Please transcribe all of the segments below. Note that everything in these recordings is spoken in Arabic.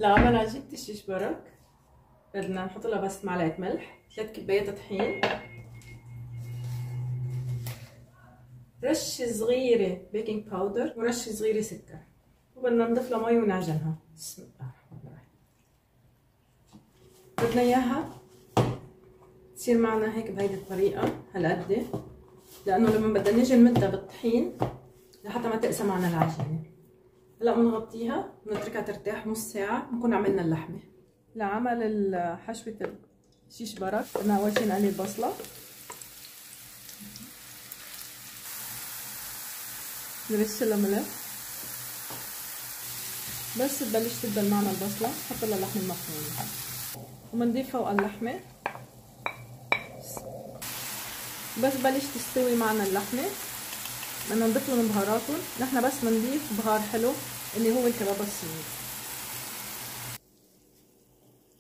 لعمل عجينة الشيش برك بدنا نحط لها بس معلقة ملح، 3 كبايات طحين، رشة صغيرة بيكنج باودر ورشة صغيرة سكر، وبدنا نضيف لها مي ونعجنها. بسم الله الرحمن الرحيم. بدنا اياها تصير معنا هيك بهيدي الطريقة هالقد، لأنه لما بدنا نيجي نمدها بالطحين لحتى ما تقسى معنا العجينة. هلا بنغطيها ونتركها ترتاح نص ساعة، بنكون عملنا اللحمة. لعمل حشوة الشيش برك بدنا أول شي نقلي البصلة، نرش لها ملح، بس تبلش تدبل معنا البصلة نحط لها اللحمة المفرومة وبنضيف فوق اللحمة. بس بلش تستوي معنا اللحمة بدنا نضيف لهم بهاراتهم. نحن بس بنضيف بهار حلو اللي هو الكباب الصيني.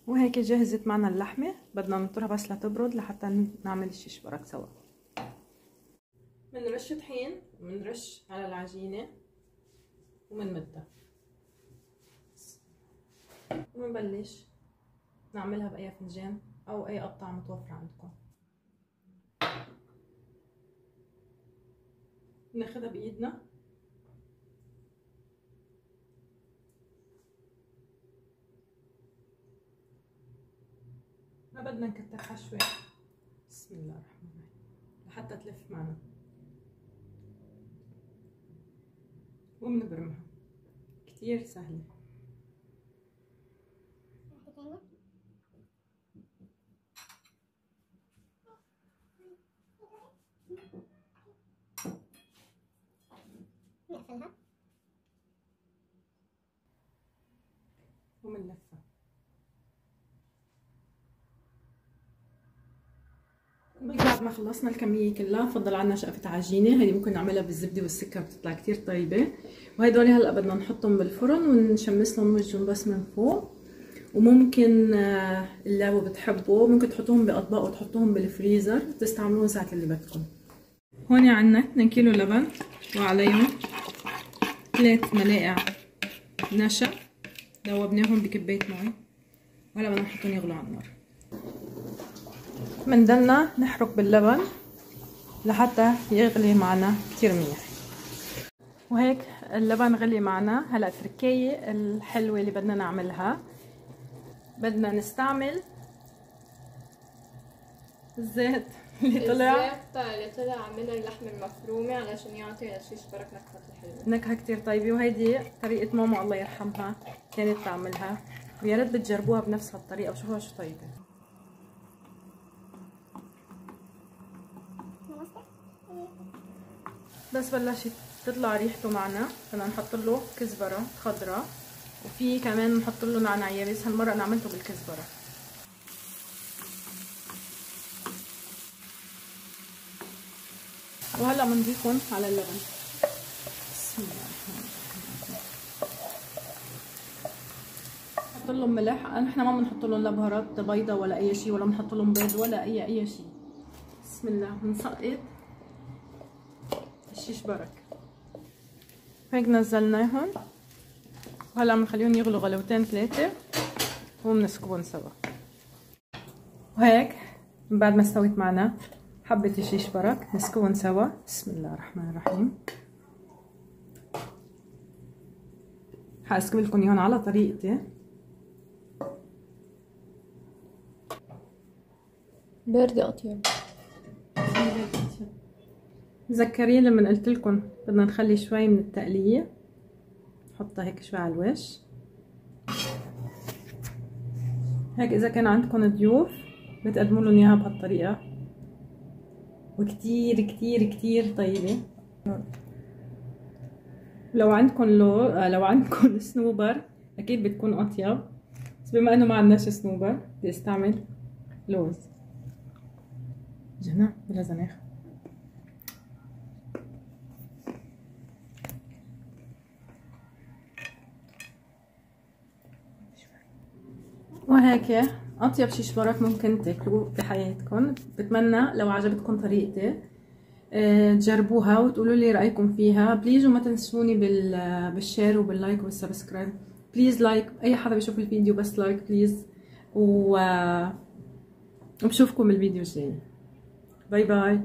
وهيك جهزت معنا اللحمة، بدنا ننطرها بس لتبرد لحتى نعمل الشيش برك سوا. بنرش طحين وبنرش على العجينة وبنمدها وبنبلش نعملها بأي فنجان أو أي قطعة متوفرة عندكم. بناخدها بإيدنا ما بدنا نكتر حشوة. بسم الله الرحمن الرحيم لحتى تلف معنا وبنبرمها. كتير سهلة. نقفلها وبنلفها. بعد ما خلصنا الكمية كلها فضل عنا شقفة عجينة، هيدي ممكن نعملها بالزبدة والسكر بتطلع كتير طيبة. وهيدول هلا بدنا نحطهم بالفرن ونشمس لهم وجههم بس من فوق. وممكن اللي بتحبوا ممكن تحطوهم بأطباق وتحطوهم بالفريزر تستعملوهم ساعة اللي بدكم. هون عنا 2 كيلو لبن وعليهم 3 ملاعق نشا ذوبناهم بكباية مي، وهلا بدنا نحطهم يغلوا على النار. بنضلنا نحرك باللبن لحتى يغلي معنا كتير منيح. وهيك اللبن غلي معنا. هلا التركية الحلوة اللي بدنا نعملها، بدنا نستعمل الزيت اللي طلع من اللحمة المفرومة علشان يعطي الشيش برك نكهة حلوة، نكهة كتير طيبة. وهيدي طريقة ماما الله يرحمها كانت تعملها، ويا ريت بتجربوها بنفس هالطريقة وشوفوها شو طيبة. بس بلشت تطلع ريحته معنا بدنا نحط له كزبرة خضراء، وفي كمان نحط له نعناع يابس. هالمرة انا عملته بالكزبرة. وهلا بنضيفهم على اللبن. بسم الله الرحمن الرحيم. نحط لهم ملح. نحن ما بنحط لهم لا بهارات بيضة ولا اي شيء، ولا بنحط لهم بيض ولا اي شيء. بسم الله. بنسقط الشيش برك. هيك نزلناهم وهلا بنخليهم يغلوا غلوتين 3 وبنسكبهم سوا. وهيك من بعد ما استوت معنا حبة الشيش برك نسكبهم سوا. بسم الله الرحمن الرحيم. حاسكب لكم اياهم على طريقتي. باردة أطيب. تذكرين لما قلت لكم بدنا نخلي شوي من التقلية، نحطها هيك شوي على الوش. هيك اذا كان عندكم ضيوف بتقدموا لهم اياها بهالطريقة، وكتير كتير كتير طيبة. لو عندكم لو عندكم صنوبر اكيد بتكون اطيب، بس بما انه ما عندناش صنوبر بدي استعمل لوز. جنى بلا زناخ. وهيك اطيب شيش برك ممكن تاكلوه بحياتكم. بتمنى لو عجبتكم طريقتي تجربوها وتقولوا لي رايكم فيها. بليز وما تنسوني بالشير وباللايك والسبسكرايب بليز لايك، اي حدا بيشوف الفيديو بس لايك بليز، وبشوفكم الفيديو الجاي. باي باي.